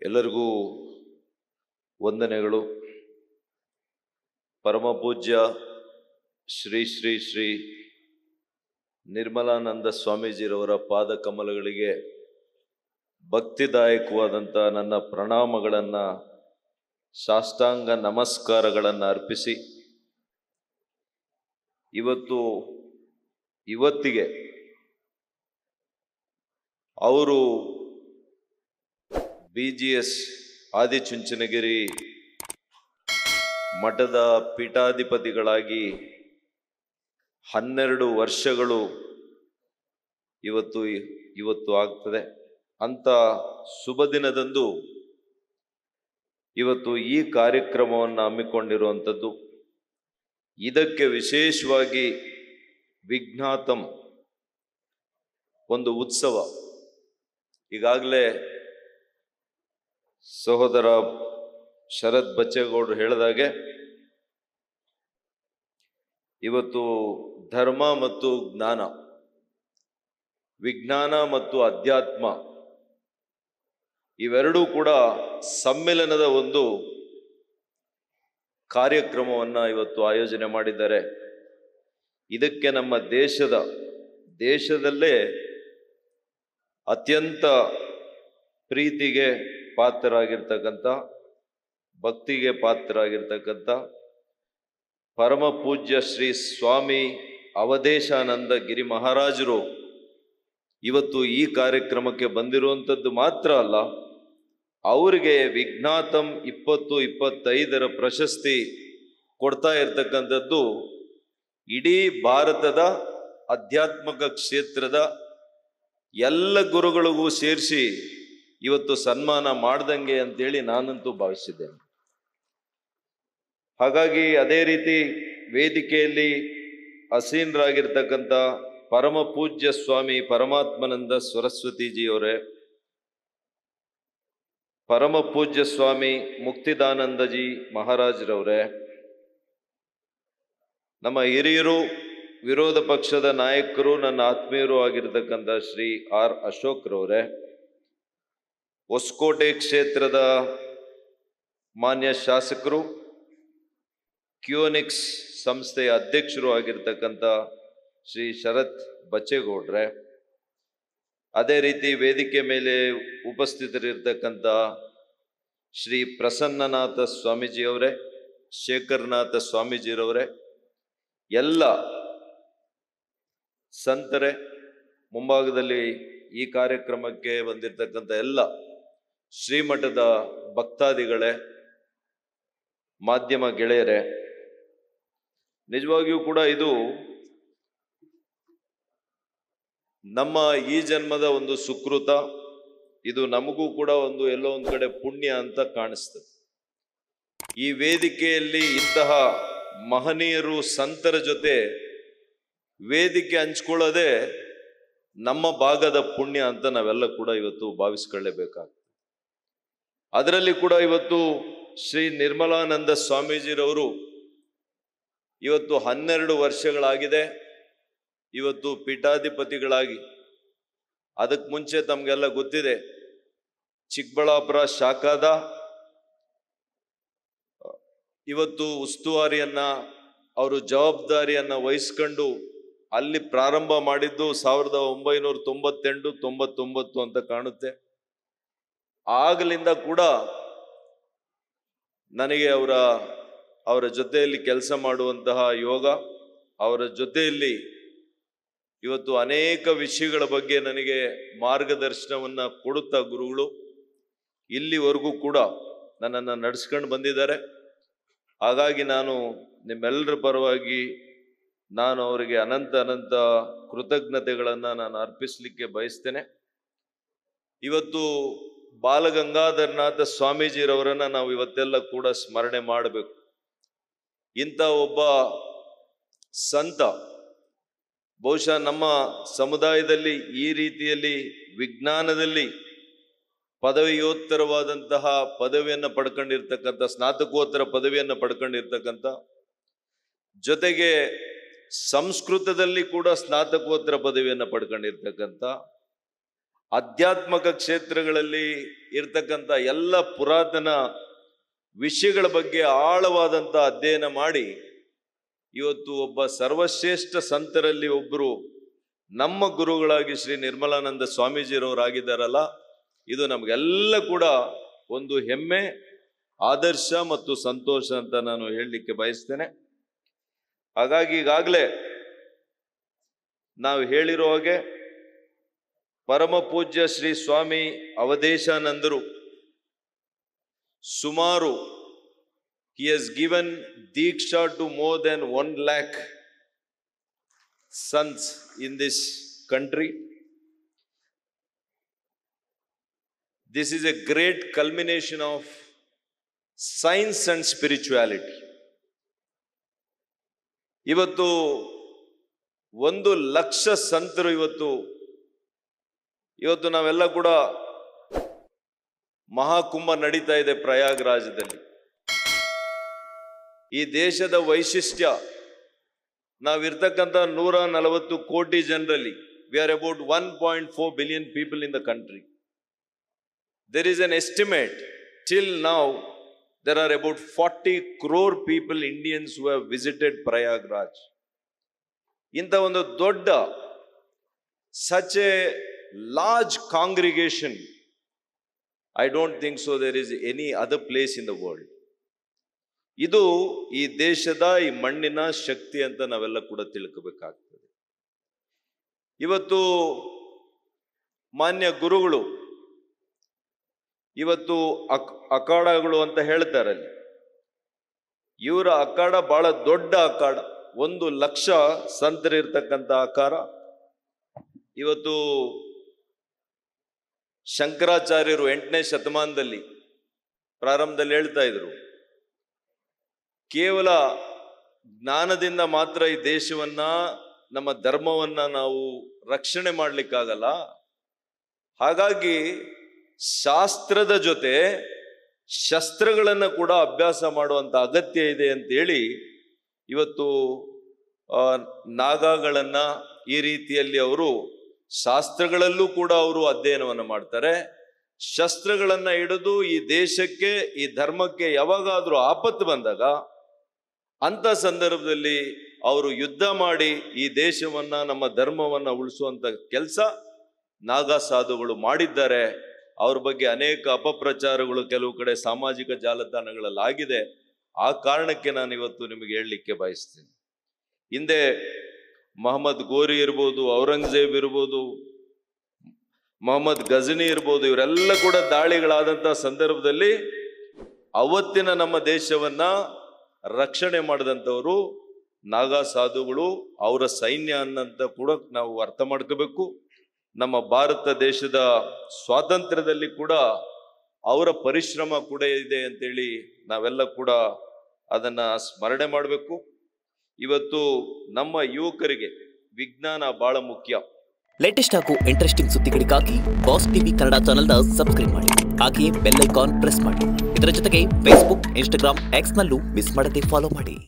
ಎಲ್ಲರಿಗೂ ವಂದನೆಗಳು. ಪರಮ ಪೂಜ್ಯ ಶ್ರೀ ಶ್ರೀ ಶ್ರೀ ನಿರ್ಮಲಾನಂದ ಸ್ವಾಮೀಜಿರವರ ಪಾದ ಕಮಲಗಳಿಗೆ ಭಕ್ತಿದಾಯಕವಾದಂಥ ನನ್ನ ಪ್ರಣಾಮಗಳನ್ನು, ಸಾಷ್ಟಾಂಗ ನಮಸ್ಕಾರಗಳನ್ನು ಅರ್ಪಿಸಿ ಇವತ್ತಿಗೆ ಅವರು BGS ಆದಿಚುಂಚನಗಿರಿ ಮಠದ ಪೀಠಾಧಿಪತಿಗಳಾಗಿ 12 ವರ್ಷಗಳು ಇವತ್ತು ಆಗ್ತದೆ. ಅಂತ ಶುಭ ದಿನದಂದು ಇವತ್ತು ಈ ಕಾರ್ಯಕ್ರಮವನ್ನು ಹಮ್ಮಿಕೊಂಡಿರುವಂಥದ್ದು. ಇದಕ್ಕೆ ವಿಶೇಷವಾಗಿ ವಿಜ್ಞಾತಂ ಒಂದು ಉತ್ಸವ. ಈಗಾಗಲೇ ಸಹೋದರ ಶರತ್ ಬಚ್ಚೇಗೌಡರು ಹೇಳಿದಾಗೆ ಇವತ್ತು ಧರ್ಮ ಮತ್ತು ಜ್ಞಾನ, ವಿಜ್ಞಾನ ಮತ್ತು ಅಧ್ಯಾತ್ಮ ಇವೆರಡೂ ಕೂಡ ಸಮ್ಮಿಲನದ ಒಂದು ಕಾರ್ಯಕ್ರಮವನ್ನು ಇವತ್ತು ಆಯೋಜನೆ ಮಾಡಿದ್ದಾರೆ. ಇದಕ್ಕೆ ನಮ್ಮ ದೇಶದಲ್ಲೇ ಅತ್ಯಂತ ಪ್ರೀತಿಗೆ ಪಾತ್ರರಾಗಿರ್ತಕ್ಕಂಥ, ಭಕ್ತಿಗೆ ಪಾತ್ರರಾಗಿರ್ತಕ್ಕಂಥ ಪರಮ ಪೂಜ್ಯ ಶ್ರೀ ಸ್ವಾಮಿ ಅವಧೇಶಾನಂದ ಗಿರಿ ಮಹಾರಾಜರು ಇವತ್ತು ಈ ಕಾರ್ಯಕ್ರಮಕ್ಕೆ ಬಂದಿರುವಂಥದ್ದು ಮಾತ್ರ ಅಲ್ಲ, ಅವರಿಗೆ ವಿಜ್ಞಾತಂ 2025 ಪ್ರಶಸ್ತಿ ಕೊಡ್ತಾ ಇರ್ತಕ್ಕಂಥದ್ದು ಇಡೀ ಭಾರತದ ಆಧ್ಯಾತ್ಮಿಕ ಕ್ಷೇತ್ರದ ಎಲ್ಲ ಗುರುಗಳಿಗೂ ಸೇರಿಸಿ ಇವತ್ತು ಸನ್ಮಾನ ಮಾಡ್ದಂಗೆ ಅಂತೇಳಿ ನಾನಂತೂ ಭಾವಿಸಿದ್ದೇನೆ. ಹಾಗಾಗಿ ಅದೇ ರೀತಿ ವೇದಿಕೆಯಲ್ಲಿ ಆಸೀನರಾಗಿರ್ತಕ್ಕಂಥ ಪರಮ ಪೂಜ್ಯ ಸ್ವಾಮಿ ಪರಮಾತ್ಮಾನಂದ ಸರಸ್ವತಿಜಿಯವರೇ, ಪರಮ ಪೂಜ್ಯ ಸ್ವಾಮಿ ಮುಕ್ತಿದಾನಂದಜಿ ಮಹಾರಾಜರವರೇ, ನಮ್ಮ ಹಿರಿಯರು, ವಿರೋಧ ಪಕ್ಷದ ನಾಯಕರು, ನನ್ನ ಆತ್ಮೀಯರು ಆಗಿರ್ತಕ್ಕಂಥ ಶ್ರೀ R ಅಶೋಕ್ರವರೇ, ಹೊಸಕೋಟೆ ಕ್ಷೇತ್ರದ ಮಾನ್ಯ ಶಾಸಕರು, ಕ್ಯೂನಿಕ್ಸ್ ಸಂಸ್ಥೆಯ ಅಧ್ಯಕ್ಷರು ಆಗಿರ್ತಕ್ಕಂಥ ಶ್ರೀ ಶರತ್ ಬಚ್ಚೇಗೌಡ್ರೆ, ಅದೇ ರೀತಿ ವೇದಿಕೆ ಮೇಲೆ ಉಪಸ್ಥಿತರಿರ್ತಕ್ಕಂಥ ಶ್ರೀ ಪ್ರಸನ್ನನಾಥ ಸ್ವಾಮೀಜಿಯವರೇ, ಶೇಖರನಾಥ ಸ್ವಾಮೀಜಿರವರೇ, ಎಲ್ಲ ಸಂತರೇ, ಮುಂಭಾಗದಲ್ಲಿ ಈ ಕಾರ್ಯಕ್ರಮಕ್ಕೆ ಬಂದಿರತಕ್ಕಂಥ ಎಲ್ಲ ಶ್ರೀಮಠದ ಭಕ್ತಾದಿಗಳೇ, ಮಾಧ್ಯಮ ಗೆಳೆಯರೇ, ನಿಜವಾಗಿಯೂ ಕೂಡ ಇದು ನಮ್ಮ ಈ ಜನ್ಮದ ಒಂದು ಸುಕೃತ. ಇದು ನಮಗೂ ಕೂಡ ಎಲ್ಲೋ ಒಂದು ಕಡೆ ಪುಣ್ಯ ಅಂತ ಕಾಣಿಸ್ತದೆ. ಈ ವೇದಿಕೆಯಲ್ಲಿ ಇಂತಹ ಮಹನೀಯರು, ಸಂತರ ಜೊತೆ ವೇದಿಕೆ ಹಂಚ್ಕೊಳ್ಳೋದೇ ನಮ್ಮ ಭಾಗದ ಪುಣ್ಯ ಅಂತ ನಾವೆಲ್ಲ ಕೂಡ ಇವತ್ತು ಭಾವಿಸ್ಕೊಳ್ಳೇಬೇಕಾಗ್ತದೆ. ಅದರಲ್ಲಿ ಕೂಡ ಇವತ್ತು ಶ್ರೀ ನಿರ್ಮಲಾನಂದ ಸ್ವಾಮೀಜಿರವರು ಇವತ್ತು 12 ವರ್ಷಗಳಾಗಿದೆ ಇವತ್ತು ಪೀಠಾಧಿಪತಿಗಳಾಗಿ. ಅದಕ್ಕೆ ಮುಂಚೆ ತಮಗೆಲ್ಲ ಗೊತ್ತಿದೆ, ಚಿಕ್ಕಬಳ್ಳಾಪುರ ಶಾಖಾದ ಇವತ್ತು ಉಸ್ತುವಾರಿಯನ್ನ, ಅವರು ಜವಾಬ್ದಾರಿಯನ್ನ ವಹಿಸ್ಕೊಂಡು ಅಲ್ಲಿ ಪ್ರಾರಂಭ ಮಾಡಿದ್ದು 1998-99 ಅಂತ ಕಾಣುತ್ತೆ. ಆಗಲಿಂದ ಕೂಡ ನನಗೆ ಅವರ ಜೊತೆಯಲ್ಲಿ ಕೆಲಸ ಮಾಡುವಂತಹ ಯೋಗ, ಅವರ ಜೊತೆಯಲ್ಲಿ ಇವತ್ತು ಅನೇಕ ವಿಷಯಗಳ ಬಗ್ಗೆ ನನಗೆ ಮಾರ್ಗದರ್ಶನವನ್ನ ಕೊಡುತ್ತಾ ಗುರುಗಳು ಇಲ್ಲಿವರೆಗೂ ಕೂಡ ನನ್ನನ್ನು ನಡೆಸ್ಕೊಂಡು ಬಂದಿದ್ದಾರೆ. ಹಾಗಾಗಿ ನಾನು ನಿಮ್ಮೆಲ್ಲರ ಪರವಾಗಿ ನಾನು ಅವರಿಗೆ ಅನಂತ ಕೃತಜ್ಞತೆಗಳನ್ನು ನಾನು ಅರ್ಪಿಸಲಿಕ್ಕೆ ಬಯಸ್ತೇನೆ. ಇವತ್ತು ಬಾಲಗಂಗಾಧರನಾಥ ಸ್ವಾಮೀಜಿರವರನ್ನ ನಾವು ಇವತ್ತೆಲ್ಲ ಕೂಡ ಸ್ಮರಣೆ ಮಾಡಬೇಕು. ಇಂಥ ಒಬ್ಬ ಸಂತ ಬಹುಶಃ ನಮ್ಮ ಸಮುದಾಯದಲ್ಲಿ ಈ ರೀತಿಯಲ್ಲಿ ವಿಜ್ಞಾನದಲ್ಲಿ ಪದವಿಯೋತ್ತರವಾದಂತಹ ಪದವಿಯನ್ನು ಪಡ್ಕೊಂಡಿರ್ತಕ್ಕಂಥ, ಸ್ನಾತಕೋತ್ತರ ಪದವಿಯನ್ನು ಪಡ್ಕೊಂಡಿರ್ತಕ್ಕಂಥ, ಜೊತೆಗೆ ಸಂಸ್ಕೃತದಲ್ಲಿ ಕೂಡ ಸ್ನಾತಕೋತ್ತರ ಪದವಿಯನ್ನು ಪಡ್ಕೊಂಡಿರ್ತಕ್ಕಂಥ ಆಧ್ಯಾತ್ಮಿಕ ಕ್ಷೇತ್ರಗಳಲ್ಲಿ ಇರ್ತಕ್ಕಂಥ ಎಲ್ಲ ಪುರಾತನ ವಿಷಯಗಳ ಬಗ್ಗೆ ಆಳವಾದಂಥ ಅಧ್ಯಯನ ಮಾಡಿ ಇವತ್ತು ಒಬ್ಬ ಸರ್ವಶ್ರೇಷ್ಠ ಸಂತರಲ್ಲಿ ಒಬ್ಬರು ನಮ್ಮ ಗುರುಗಳಾಗಿ ಶ್ರೀ ನಿರ್ಮಲಾನಂದ ಸ್ವಾಮೀಜಿರವರಾಗಿದ್ದಾರಲ್ಲ, ಇದು ನಮಗೆಲ್ಲ ಕೂಡ ಒಂದು ಹೆಮ್ಮೆ, ಆದರ್ಶ ಮತ್ತು ಸಂತೋಷ ಅಂತ ನಾನು ಹೇಳಲಿಕ್ಕೆ ಬಯಸ್ತೇನೆ. ಹಾಗಾಗಿ ಈಗಾಗಲೇ ನಾವು ಹೇಳಿರೋ ಹಾಗೆ ಪರಮ ಪೂಜ್ಯ ಶ್ರೀ ಸ್ವಾಮಿ ಅವಧೇಶಾನಂದರು ಸುಮಾರು he has given Diksha to more than 1 lakh sons in this country. This is a great culmination of science and spirituality. ಇವತ್ತು 1 ಲಕ್ಷ ಸಂತರು ಇವತ್ತು ನಾವೆಲ್ಲ ಕೂಡ ಮಹಾಕುಂಭ ನಡೀತಾ ಇದೆ ಪ್ರಯಾಗ್ರಾಜದಲ್ಲಿ. ಈ ದೇಶದ ವೈಶಿಷ್ಟ್ಯ, ನಾವಿರ್ತಕ್ಕಂಥ 140 ಕೋಟಿ ಜನರಲ್ಲಿ we are about 1.4 billion people in the country. There is an estimate till now there are about 40 crore people, Indians, who have visited Prayagraj. ಇಂಥ ಒಂದು ದೊಡ್ಡ, such a large congregation, I don't think so there is any other place in the world. ಇದು ಈ ದೇಶದ, ಈ ಮಣ್ಣಿನ ಶಕ್ತಿ ಅಂತ ನಾವೆಲ್ಲ ಕೂಡ ತಿಳ್ಕೋಬೇಕಾಗ್ತದೆ. ಇವತ್ತು ಮಾನ್ಯ ಗುರುಗಳು ಇವತ್ತು ಅಖಾಡಗಳು ಅಂತ ಹೇಳ್ತಾರೆ. ಇವರ ಅಖಾಡ ಬಹಳ ದೊಡ್ಡ ಅಖಾಡ, 1 ಲಕ್ಷ ಸಂತರಿರ್ತಕ್ಕಂಥ ಅಖಾಡ. ಇವತ್ತು ಶಂಕರಾಚಾರ್ಯರು 8ನೇ ಶತಮಾನದಲ್ಲಿ ಪ್ರಾರಂಭದಲ್ಲಿ ಹೇಳ್ತಾ ಇದ್ರು, ಕೇವಲ ಜ್ಞಾನದಿಂದ ಮಾತ್ರ ಈ ದೇಶವನ್ನ, ನಮ್ಮ ಧರ್ಮವನ್ನ ನಾವು ರಕ್ಷಣೆ ಮಾಡ್ಲಿಕ್ಕಾಗಲ್ಲ. ಹಾಗಾಗಿ ಶಾಸ್ತ್ರದ ಜೊತೆ ಶಸ್ತ್ರಗಳನ್ನ ಕೂಡ ಅಭ್ಯಾಸ ಮಾಡುವಂತ ಅಗತ್ಯ ಇದೆ ಅಂತೇಳಿ ಇವತ್ತು ನಾಗಾಗಳನ್ನ ಈ ರೀತಿಯಲ್ಲಿ ಅವರು ಶಾಸ್ತ್ರಗಳಲ್ಲೂ ಕೂಡ ಅವರು ಅಧ್ಯಯನವನ್ನು ಮಾಡ್ತಾರೆ. ಶಸ್ತ್ರಗಳನ್ನ ಹಿಡಿದು ಈ ದೇಶಕ್ಕೆ, ಈ ಧರ್ಮಕ್ಕೆ ಯಾವಾಗಾದ್ರೂ ಆಪತ್ತು ಬಂದಾಗ ಅಂತ ಸಂದರ್ಭದಲ್ಲಿ ಅವರು ಯುದ್ಧ ಮಾಡಿ ಈ ದೇಶವನ್ನ, ನಮ್ಮ ಧರ್ಮವನ್ನ ಉಳಿಸುವಂತ ಕೆಲಸ ನಾಗಾ ಸಾಧುಗಳು ಮಾಡಿದ್ದಾರೆ. ಅವ್ರ ಬಗ್ಗೆ ಅನೇಕ ಅಪಪ್ರಚಾರಗಳು ಕೆಲವು ಕಡೆ ಸಾಮಾಜಿಕ ಜಾಲತಾಣಗಳಲ್ಲಿ ಆಗಿದೆ. ಆ ಕಾರಣಕ್ಕೆ ನಾನು ಇವತ್ತು ನಿಮಗೆ ಹೇಳಲಿಕ್ಕೆ ಬಯಸ್ತೇನೆ. ಹಿಂದೆ ಮೊಹಮ್ಮದ್ ಗೋರಿ ಇರ್ಬೋದು, ಔರಂಗಜೇಬ್ ಇರ್ಬೋದು, ಮೊಹಮ್ಮದ್ ಗಜನಿ ಇರ್ಬೋದು, ಇವರೆಲ್ಲ ಕೂಡ ದಾಳಿಗಳಾದಂಥ ಸಂದರ್ಭದಲ್ಲಿ ಅವತ್ತಿನ ನಮ್ಮ ದೇಶವನ್ನ ರಕ್ಷಣೆ ಮಾಡಿದಂಥವರು ನಾಗಾ ಸಾಧುಗಳು, ಅವರ ಸೈನ್ಯ ಅನ್ನಂತ ಕೂಡ ನಾವು ಅರ್ಥ ಮಾಡ್ಕೋಬೇಕು. ನಮ್ಮ ಭಾರತ ದೇಶದ ಸ್ವಾತಂತ್ರ್ಯದಲ್ಲಿ ಕೂಡ ಅವರ ಪರಿಶ್ರಮ ಕೂಡ ಇದೆ ಅಂತೇಳಿ ನಾವೆಲ್ಲ ಕೂಡ ಅದನ್ನ ಸ್ಮರಣೆ ಮಾಡಬೇಕು. ಇವತ್ತು ನಮ್ಮ ಯುವಕರಿಗೆ ವಿಜ್ಞಾನ ಬಹಳ ಮುಖ್ಯ. ಲೇಟೆಸ್ಟ್ ಹಾಗೂ ಇಂಟ್ರೆಸ್ಟಿಂಗ್ ಸುದ್ದಿಗಳಿಗಾಗಿ ಬಾಸ್ ಟಿವಿ ಕನ್ನಡ ಚಾನೆಲ್ನ ಸಬ್ಸ್ಕ್ರೈಬ್ ಮಾಡಿ, ಹಾಗೆಯೇ ಬೆಲ್ ಐಕಾನ್ ಪ್ರೆಸ್ ಮಾಡಿ. ಇದರ ಜೊತೆಗೆ ಫೇಸ್ಬುಕ್, ಇನ್ಸ್ಟಾಗ್ರಾಮ್, ಎಕ್ಸ್ ನಲ್ಲೂ ಮಿಸ್ ಮಾಡದೆ ಫಾಲೋ ಮಾಡಿ.